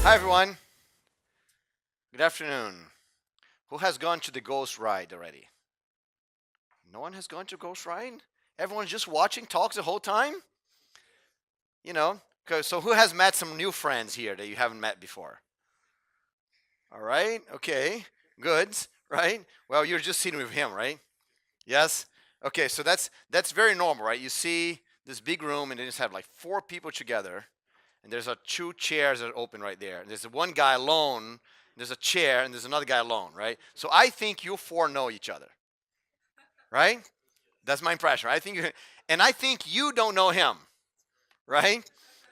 Hi, everyone. Good afternoon. Who has gone to the Ghost Ride already? No one has gone to Ghost Ride? Everyone's just watching, talks the whole time? You know, so who has met some new friends here that you haven't met before? All right, okay, good, right? Well, you're just sitting with him, right? Yes? Okay, so that's very normal, right? You see this big room and they just have like four people together, and there's two chairs that are open right there. And there's one guy alone, there's a chair, and there's another guy alone, right? So I think you four know each other, right? That's my impression. And I think you don't know him, right?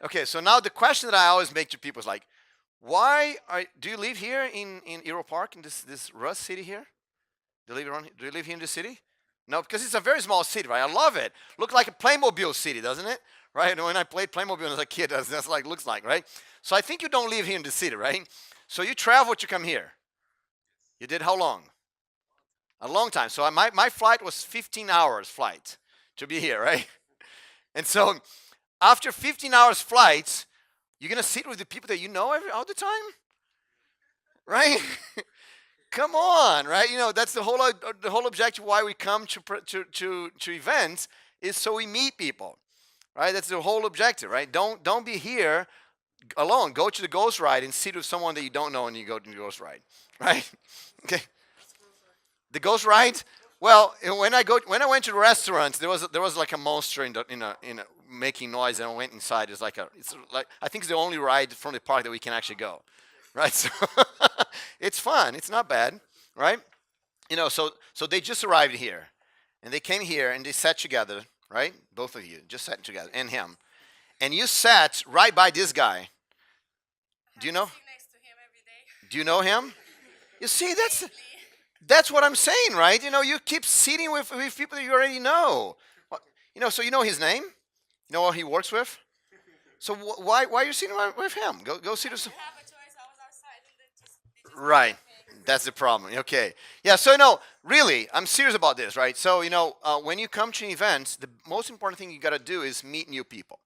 Okay, so now the question that I always make to people is like, do you live here in Euro Park, in this Rust city here? Do you live here in this city? No, because it's a very small city, right? I love it. Looks like a Playmobil city, doesn't it? Right? When I played Playmobil as a kid, that's like looks like, right? So I think you don't live here in the city, right? So you traveled to come here. You did how long? A long time. So my flight was 15 hours flight to be here, right? And so after 15 hours flight, you're gonna sit with the people that you know all the time, right? Come on, right? You know that's the whole objective why we come to events is so we meet people, right? That's the whole objective, right? Don't be here alone. Go to the Ghost Ride and sit with someone that you don't know, and you go to the Ghost Ride, right? Okay. The Ghost Ride. Well, when I went to the restaurants, there was like a monster in making noise, and I went inside. It's like I think it's the only ride from the park that we can actually go, right? So it's fun. It's not bad, right? You know, so they just arrived here, and they came here and they sat together, right? Both of you just sat together, and him, and you sat right by this guy. Do you know? Do you know him? You see, that's what I'm saying, right? You know, you keep sitting with people that you already know. You know, so you know his name. You know what he works with. So why are you sitting with him? Go sit with. Right. That's the problem. Okay. Yeah. So really, I'm serious about this, right? So when you come to events, the most important thing you got to do is meet new people.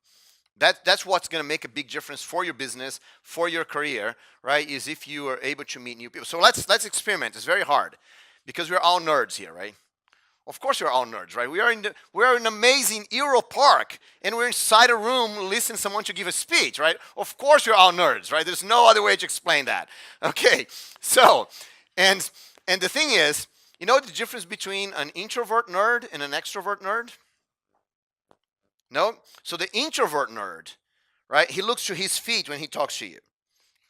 That's what's going to make a big difference for your business, for your career, right? Is if you are able to meet new people. So let's experiment. It's very hard because we're all nerds here, right? Of course, we're all nerds, right? We are in amazing Euro Park, and we're inside a room listening to someone to give a speech, right? Of course, we're all nerds, right? There's no other way to explain that. Okay, so and the thing is, you know the difference between an introvert nerd and an extrovert nerd? No? So the introvert nerd, right? He looks to his feet when he talks to you,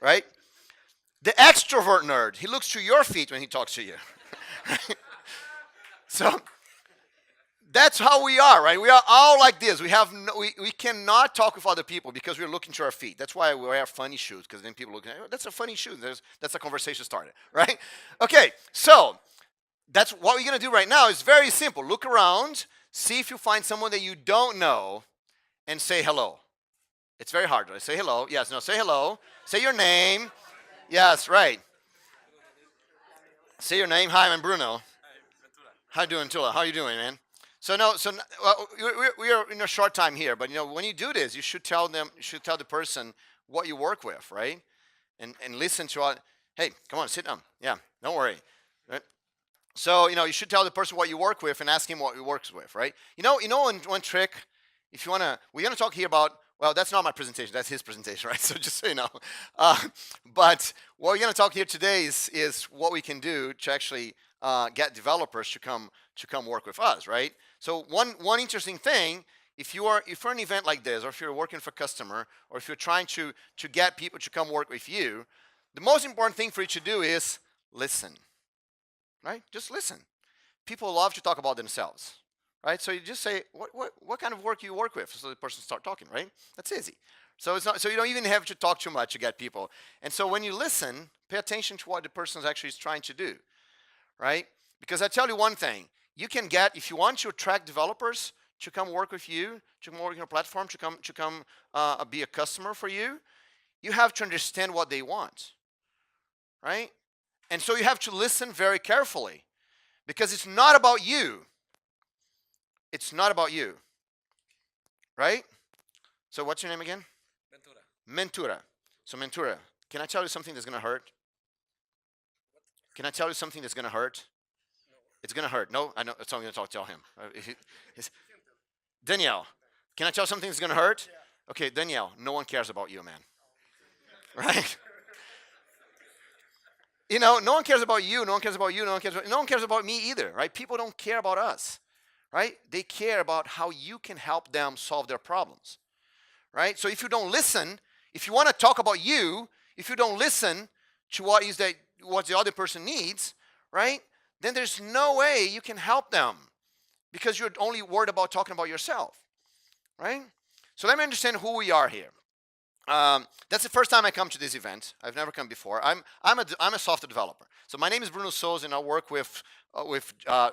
right? The extrovert nerd, he looks to your feet when he talks to you. So that's how we are, right? We are all like this. We cannot talk with other people because we're looking to our feet. That's why we wear funny shoes, because then people look at, oh, that's a funny shoe. That's a conversation started, right? Okay, so that's what we're gonna do right now is very simple. Look around, see if you find someone that you don't know, and say hello. It's very hard, right? Say hello. Yes, no, say hello. Say your name. Yes, right. Say your name. Hi, I'm Bruno. How you doing, Tula? How you doing, man? Well, we are in a short time here, but when you do this, you should tell the person what you work with, right? And listen to all. Hey, come on, sit down. Yeah, don't worry. Right? So you should tell the person what you work with and ask him what he works with, right? One trick, if you wanna, we're gonna talk here about. Well, that's not my presentation. That's his presentation, right? So just so you know. But what we're gonna talk here today is what we can do to actually get developers to come work with us, right? So one interesting thing, if you're an event like this, or if you're working for a customer, or if you're trying to get people to come work with you, the most important thing for you to do is listen, right? Just listen. People love to talk about themselves, right? So you just say what kind of work you work with, so the person start talking, right? That's easy. So it's not. So you don't even have to talk too much to get people. And so when you listen, pay attention to what the person actually is trying to do. Right? Because I tell you one thing, you can get, if you want to attract developers to come work with you, to come work on your platform, to come be a customer for you, you have to understand what they want, right? And so you have to listen very carefully, because it's not about you. It's not about you, right? So what's your name again? Mentura. So Mentura, can I tell you something that's gonna hurt? Can I tell you something that's gonna hurt? It's gonna hurt. No, I know. That's all I'm gonna tell him. Danielle, can I tell you something that's gonna hurt? Okay, Danielle, no one cares about you, man. Right? No one cares about you. No one cares about you. No one cares about me either. Right? People don't care about us. Right? They care about how you can help them solve their problems. Right? So if you don't listen, if you want to talk about you, if you don't listen to what the other person needs, right? Then there's no way you can help them because you're only worried about talking about yourself, right? So let me understand who we are here. That's the first time I come to this event. I've never come before. I'm a software developer. So my name is Bruno Souza, and I work with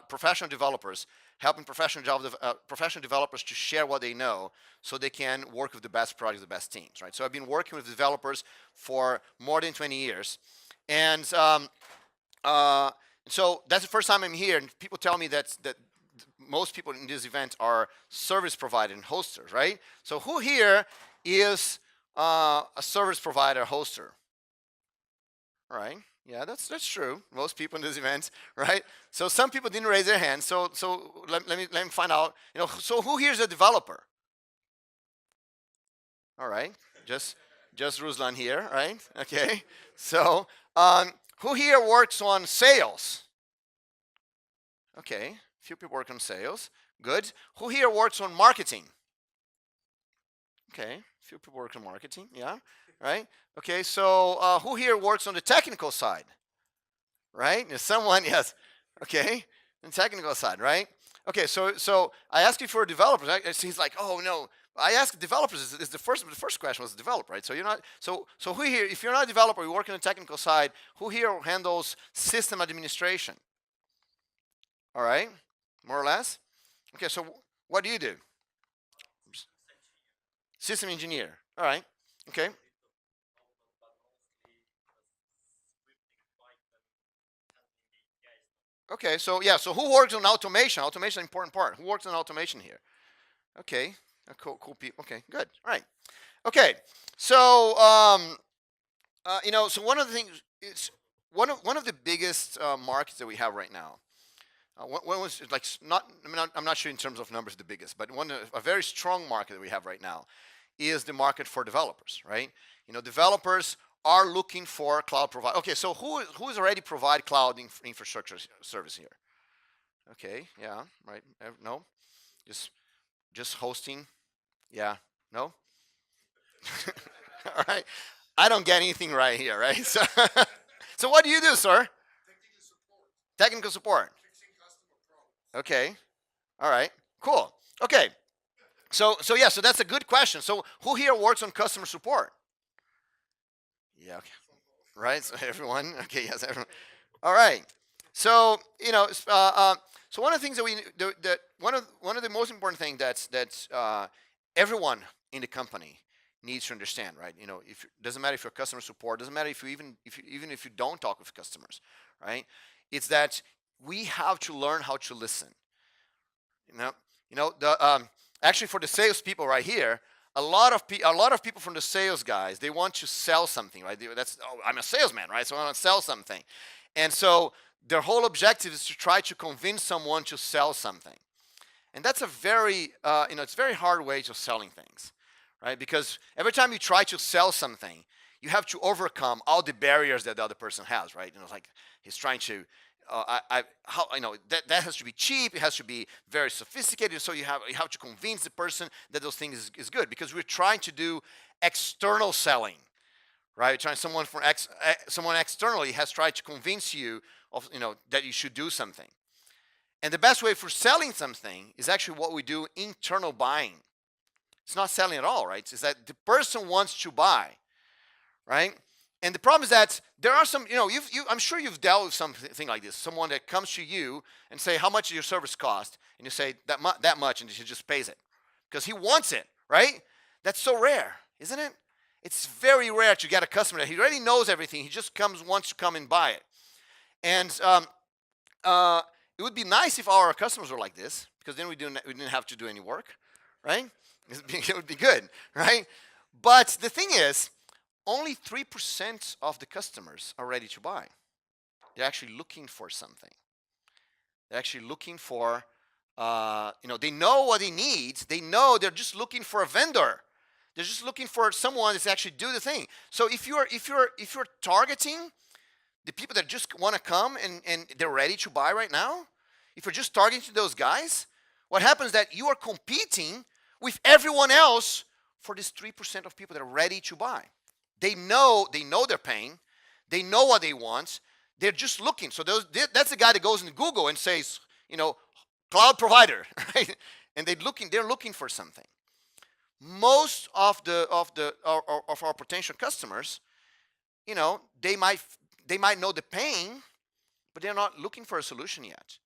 professional developers, helping professional developers to share what they know so they can work with the best projects, the best teams, right? So I've been working with developers for more than 20 years. And so that's the first time I'm here, and people tell me that most people in this event are service providers and hosters, right? So who here is a service provider hoster? All right. Yeah, that's true. Most people in this event, right? So some people didn't raise their hands. So let me find out. So who here is a developer? All right. Just Ruslan here, right? Okay. So who here works on sales? Okay. Few people work on sales. Good. Who here works on marketing? Okay. Few people work on marketing. Yeah. Right. Okay. So who here works on the technical side? Right. There's someone. Yes. Okay. On the technical side. Right. Okay. So I asked you for developers. He's like, oh no. I asked developers. Is the first question was developer, right? So you're not. So who here? If you're not a developer, you work on the technical side. Who here handles system administration? All right. More or less. Okay. So what do you do? System engineer. All right. Okay. Okay. So yeah. So who works on automation? Automation is an important part. Who works on automation here? Okay. Cool people. Okay. Good. All right. Okay. So so one of the things is one of the biggest markets that we have right now. One was like not. I'm not sure in terms of numbers the biggest, but a very strong market that we have right now is the market for developers, right? Developers are looking for cloud provider. Okay, so who's already provide cloud infrastructure service here? Okay, yeah, right. No, just hosting. Yeah, no. All right. I don't get anything right here, right? So what do you do, sir? Technical support. Okay. All right. Cool. Okay. So that's a good question. So who here works on customer support? Yeah. Okay. Right. So everyone. Okay. Yes. Everyone. All right. So so one of the things that one of the most important things that everyone in the company needs to understand, right? If doesn't matter if you're customer support, doesn't matter if you even if you don't talk with customers, right? It's that we have to learn how to listen. Actually for the sales people right here, a lot of people from the sales guys, they want to sell something, right? I'm a salesman, right? So I want to sell something, and so their whole objective is to try to convince someone to sell something, and that's a very it's a very hard way of selling things, right? Because every time you try to sell something, you have to overcome all the barriers that the other person has, right? It's like he's trying to. That has to be cheap. It has to be very sophisticated. So you have to convince the person that those things is good, because we're trying to do external selling, right? Someone externally has tried to convince you of that you should do something, and the best way for selling something is actually what we do internal buying. It's not selling at all, right? It's that the person wants to buy, right? And the problem is that there are some, I'm sure you've dealt with something like this. Someone that comes to you and say, how much does your service cost? And you say, that much, and he just pays it. Because he wants it, right? That's so rare, isn't it? It's very rare to get a customer that he already knows everything. He just wants to come and buy it. And it would be nice if our customers were like this, because then we didn't have to do any work, right? It would be good, right? But the thing is, only 3% of the customers are ready to buy. They're actually looking for something. They're actually looking for, they know what they need. They know they're just looking for a vendor. They're just looking for someone that's actually do the thing. So if you're targeting the people that just want to come and they're ready to buy right now, if you're just targeting those guys, what happens is that you are competing with everyone else for this 3% of people that are ready to buy. They know their pain. They know what they want. They're just looking. So that's the guy that goes into Google and says, cloud provider, right? And they're looking for something. Most of our potential customers, they might know the pain, but they're not looking for a solution yet,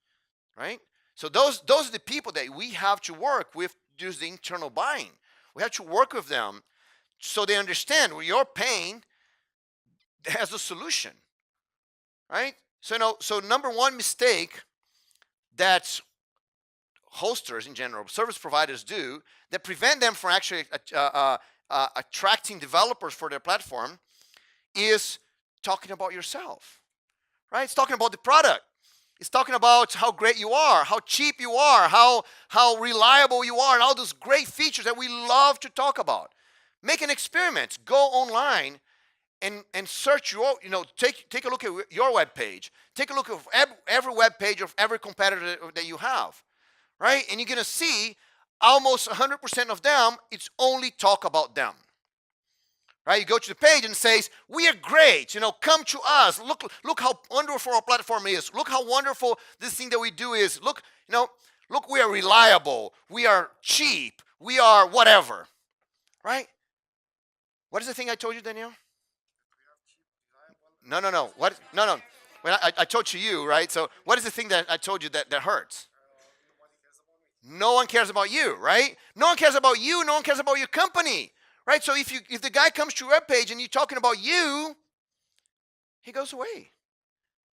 right? So those are the people that we have to work with. Use the internal buying. We have to work with them so they understand your pain has a solution, right? So number one mistake that hosters in general, service providers do that prevent them from actually attracting developers for their platform is talking about yourself, right? It's talking about the product. It's talking about how great you are, how cheap you are, how reliable you are, and all those great features that we love to talk about. Make an experiment. Go online and search take a look at your web page. Take a look at every web page of every competitor that you have, right? And you're going to see almost 100% of them, it's only talk about them. Right? You go to the page and it says, we are great, come to us. Look how wonderful our platform is. Look how wonderful this thing that we do is. Look, we are reliable. We are cheap. We are whatever. Right? What is the thing I told you, Danielle? No. What? No. Well, I told to you, right? So what is the thing that I told you that hurts? No one cares about you, right? No one cares about you. No one cares about your company. Right, so if the guy comes to your webpage and you're talking about you, he goes away.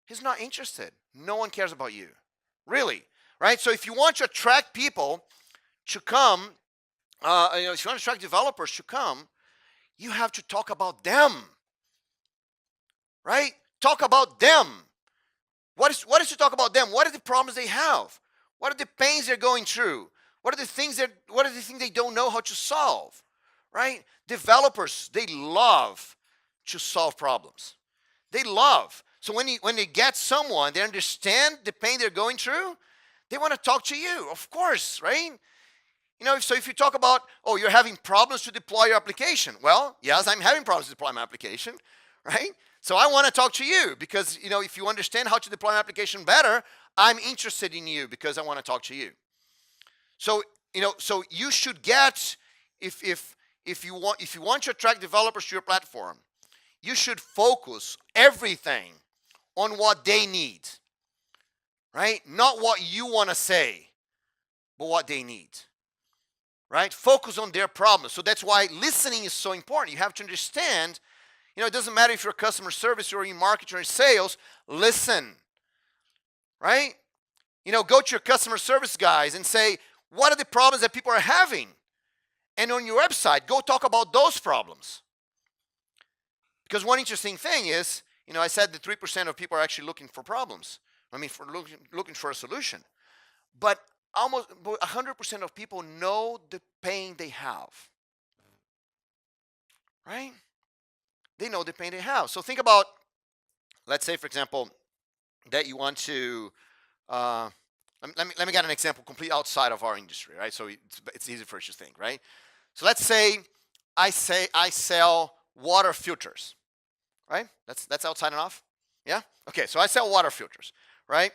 He's not interested. No one cares about you, really, right? So if you want to attract people to come, if you want to attract developers to come, you have to talk about them, right? Talk about them. What is to talk about them? What are the problems they have? What are the pains they're going through? What are the things they don't know how to solve? Right? Developers, they love to solve problems. They love. So when they get someone, they understand the pain they're going through, they want to talk to you, of course, right? So if you talk about, you're having problems to deploy your application. Well, yes, I'm having problems to deploy my application, right? So I want to talk to you because, if you understand how to deploy an application better, I'm interested in you because I want to talk to you. So, so you should get, if you want to attract developers to your platform, you should focus everything on what they need, right? Not what you want to say, but what they need, right? Focus on their problems. So that's why listening is so important. You have to understand, it doesn't matter if you're customer service or in marketing or in sales, listen, right? Go to your customer service guys and say, what are the problems that people are having? And on your website, go talk about those problems. Because one interesting thing is, I said that 3% of people are actually looking for problems. For looking for a solution. But almost 100% of people know the pain they have. Right? They know the pain they have. So think about, let's say, for example, that you want to, let me get an example complete outside of our industry, right? So it's easy for us to think, right? So let's say I sell water filters, right? That's outside enough, yeah? Okay, so I sell water filters, right?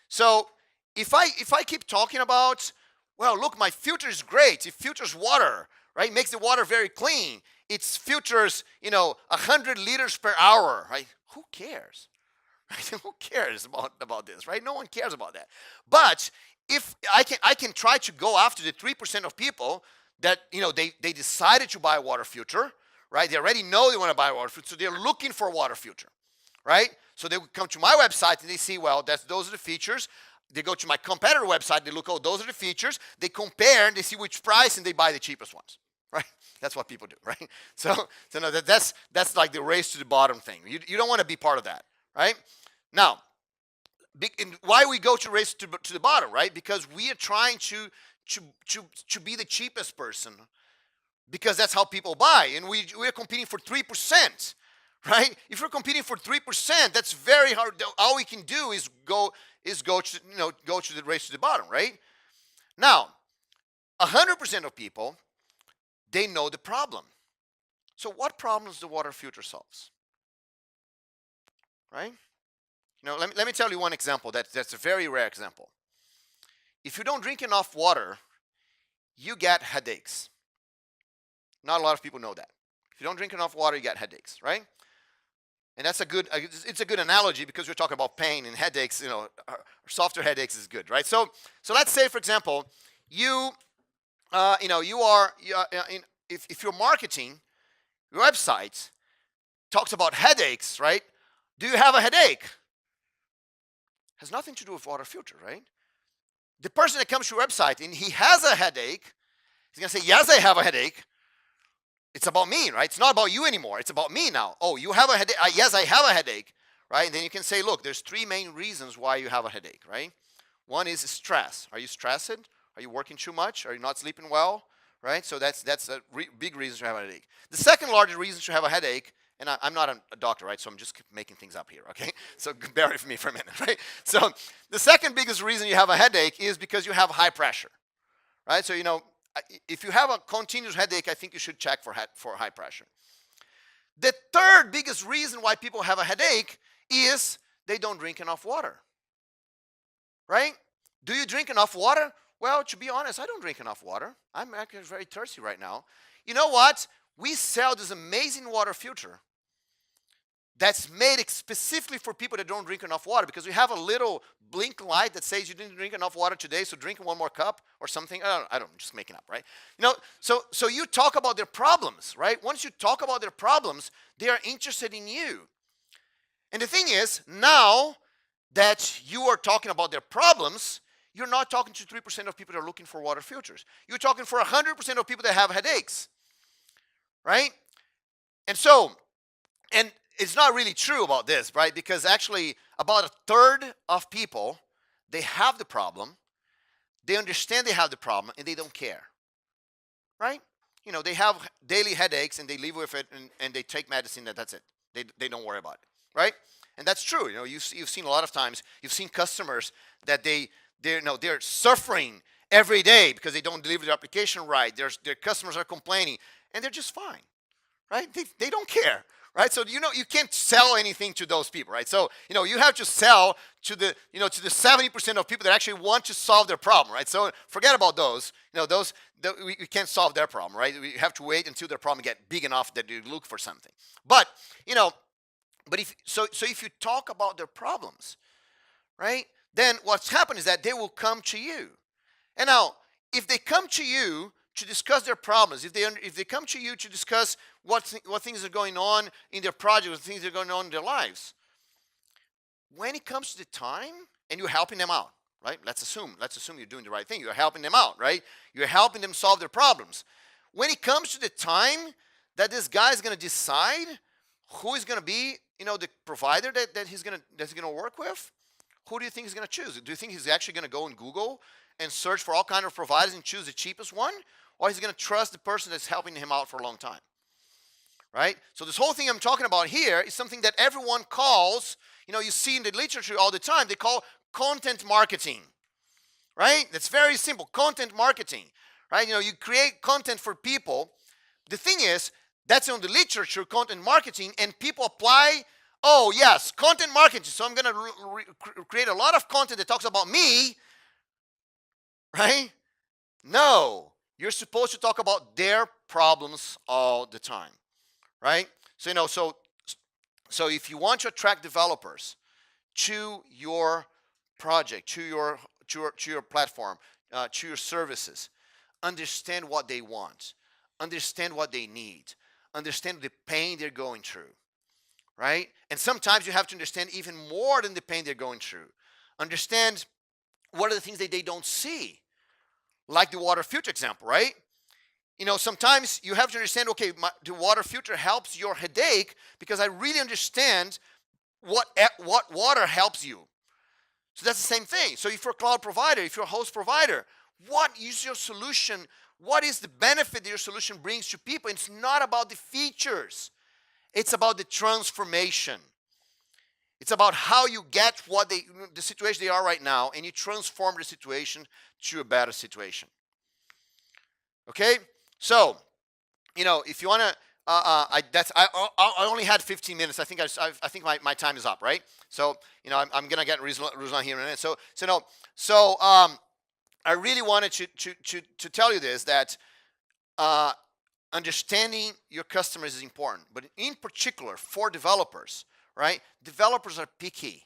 So if I keep talking about, well, look, my filter is great. It filters water, right? Makes the water very clean. It filters, 100 liters per hour, right? Who cares? Right? Who cares about this, right? No one cares about that. But if I can try to go after the 3% of people that, they decided to buy a water filter, right? They already know they want to buy a water filter, so they're looking for a water filter, right? So they would come to my website and they see, well, those are the features. They go to my competitor website, they look, those are the features. They compare and they see which price and they buy the cheapest ones, right? That's what people do, right? So no, that's like the race to the bottom thing. You don't want to be part of that, right? Now, why we go to race to the bottom, right? Because we are trying to be the cheapest person, because that's how people buy, and we're competing for 3%, right? If we're competing for 3%, that's very hard. All we can do is go to go to the race to the bottom, right? Now, 100% of people, they know the problem. So what problems the water filter solves, right? Let me tell you one example that's a very rare example. If you don't drink enough water, you get headaches. Not a lot of people know that. If you don't drink enough water, you get headaches, right? And that's it's a good analogy, because we're talking about pain and headaches. Softer headaches is good, right? So let's say, for example, you are if your marketing, your website talks about headaches, right? Do you have a headache? Has nothing to do with water filter, right? The person that comes to your website and he has a headache, he's gonna say, yes, I have a headache. It's about me, right? It's not about you anymore. It's about me now. Oh, you have a headache? Yes, I have a headache, right? And then you can say, look, there's 3 main reasons why you have a headache, right? One is stress. Are you stressed? Are you working too much? Are you not sleeping well, right? So that's a big reason to have a headache. The second largest reason to have a headache, and I'm not a doctor, right? So I'm just making things up here, okay? So bear with me for a minute, right? So the second biggest reason you have a headache is because you have high pressure, right? So, if you have a continuous headache, I think you should check for high pressure. The third biggest reason why people have a headache is they don't drink enough water, right? Do you drink enough water? Well, to be honest, I don't drink enough water. I'm actually very thirsty right now. You know what? We sell this amazing water filter that's made specifically for people that don't drink enough water, because we have a little blink light that says you didn't drink enough water today, so drink 1 more cup or something. I don't know, I'm just making up, right? So you talk about their problems, right? Once you talk about their problems, they are interested in you. And the thing is, now that you are talking about their problems, you're not talking to 3% of people that are looking for water filters. You're talking for 100% of people that have headaches, right? And it's not really true about this, right? Because actually about 1/3 of people, they have the problem, they understand they have the problem, and they don't care, right? They have daily headaches and they live with it, and they take medicine, that's it. They don't worry about it, right? And that's true. You've seen a lot of times, you've seen customers that they're suffering every day because they don't deliver the application right. Their customers are complaining, and they're just fine, right? They don't care, right? So you can't sell anything to those people, right? So you have to sell to the 70% of people that actually want to solve their problem, right? So forget about those. We can't solve their problem, right? We have to wait until their problem get big enough that you look for something. But if you talk about their problems, right? Then what's happened is that they will come to you. And now, if they come to you to discuss their problems, if they come to you to discuss what things are going on in their project, what things are going on in their lives, when it comes to the time, and you're helping them out, right? Let's assume you're doing the right thing. You're helping them out, right? You're helping them solve their problems. When it comes to the time that this guy is going to decide who is going to be, the provider that's going to work with, who do you think he's going to choose? Do you think he's actually going to go on Google and search for all kinds of providers and choose the cheapest one? Or he's going to trust the person that's helping him out for a long time, right? So this whole thing I'm talking about here is something that everyone calls, you see in the literature all the time, they call content marketing, right? That's very simple, content marketing, right? You create content for people. The thing is, that's on the literature, content marketing, and people apply, oh yes, content marketing. So I'm going to create a lot of content that talks about me, right? No, you're supposed to talk about their problems all the time, right? So if you want to attract developers to your project, to your platform, to your services, understand what they want, understand what they need, understand the pain they're going through, right? And sometimes you have to understand even more than the pain they're going through. Understand what are the things that they don't see, like the water filter example, right? sometimes you have to understand, okay, the water filter helps your headache because I really understand what water helps you. So that's the same thing. So if you're a cloud provider, if you're a host provider, what is your solution? What is the benefit that your solution brings to people? It's not about the features. It's about the transformation. It's about how you get the situation they are right now, and you transform the situation to a better situation. Okay? So, if you want to, I only had 15 minutes. I think my time is up, right? So, I'm gonna get Ruslan here in a minute. So I really wanted to tell you this, that understanding your customers is important, but in particular for developers, right? Developers are picky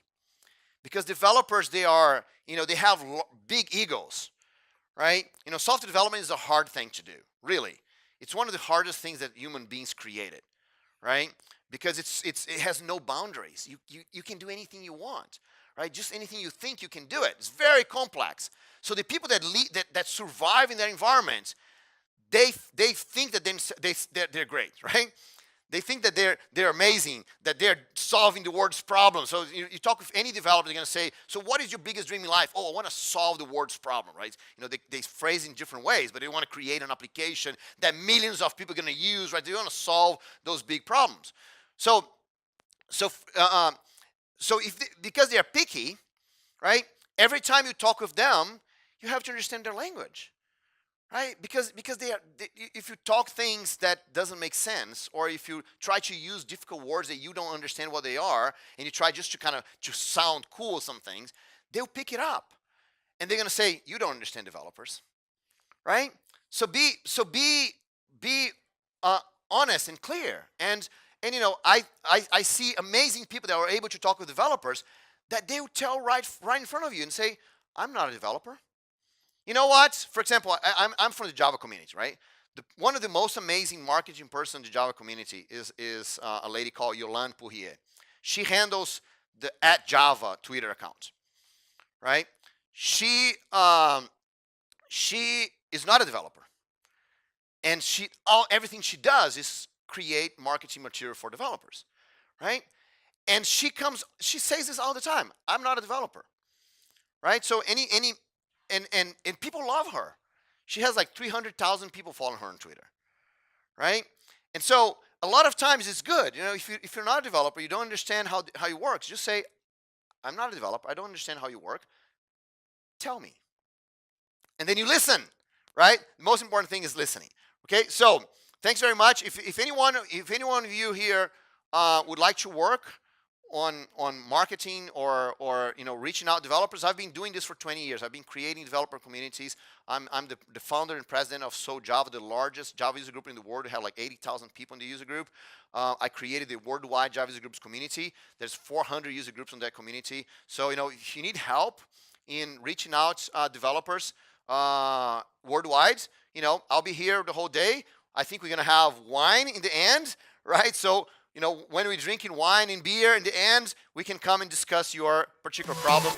because developers, they have big egos, right? Software development is a hard thing to do, really. It's one of the hardest things that human beings created, right? Because it has no boundaries. You can do anything you want, right? Just anything you think, you can do it. It's very complex. So the people that survive in that environment, they think that they're great, right? They think that they're amazing, that they're solving the world's problems. So you talk with any developer, they're going to say, so what is your biggest dream in life? Oh, I want to solve the world's problem, right? They phrase in different ways, but they want to create an application that millions of people are going to use, right? They want to solve those big problems. Because they're picky, right? Every time you talk with them, you have to understand their language. Right? Because if you talk things that doesn't make sense, or if you try to use difficult words that you don't understand what they are, and you try just to sound cool with some things, they'll pick it up, and they're gonna say, you don't understand developers, right? So be honest and clear, and I see amazing people that are able to talk with developers that they will tell right in front of you and say, I'm not a developer. You know what? For example, I'm from the Java community, right? One of the most amazing marketing person in the Java community is a lady called Yolande Pourrier. She handles the @Java Twitter account, right? She is not a developer, and everything she does is create marketing material for developers, right? And she says this all the time. I'm not a developer, right? So and people love her. She has like 300,000 people following her on Twitter, right? And so a lot of times it's good, if you're not a developer, you don't understand how it works. Just say, I'm not a developer. I don't understand how you work. Tell me, and then you listen, right? The most important thing is listening. Okay, so thanks very much. If anyone of you here would like to work on marketing or reaching out developers, I've been doing this for 20 years. I've been creating developer communities. I'm the founder and president of So Java, the largest Java user group in the world. We have like 80,000 people in the user group. I created the worldwide Java user groups community. There's 400 user groups in that community. So if you need help in reaching out developers worldwide, I'll be here the whole day. I think we're gonna have wine in the end, right? So when we're drinking wine and beer, in the end, we can come and discuss your particular problem.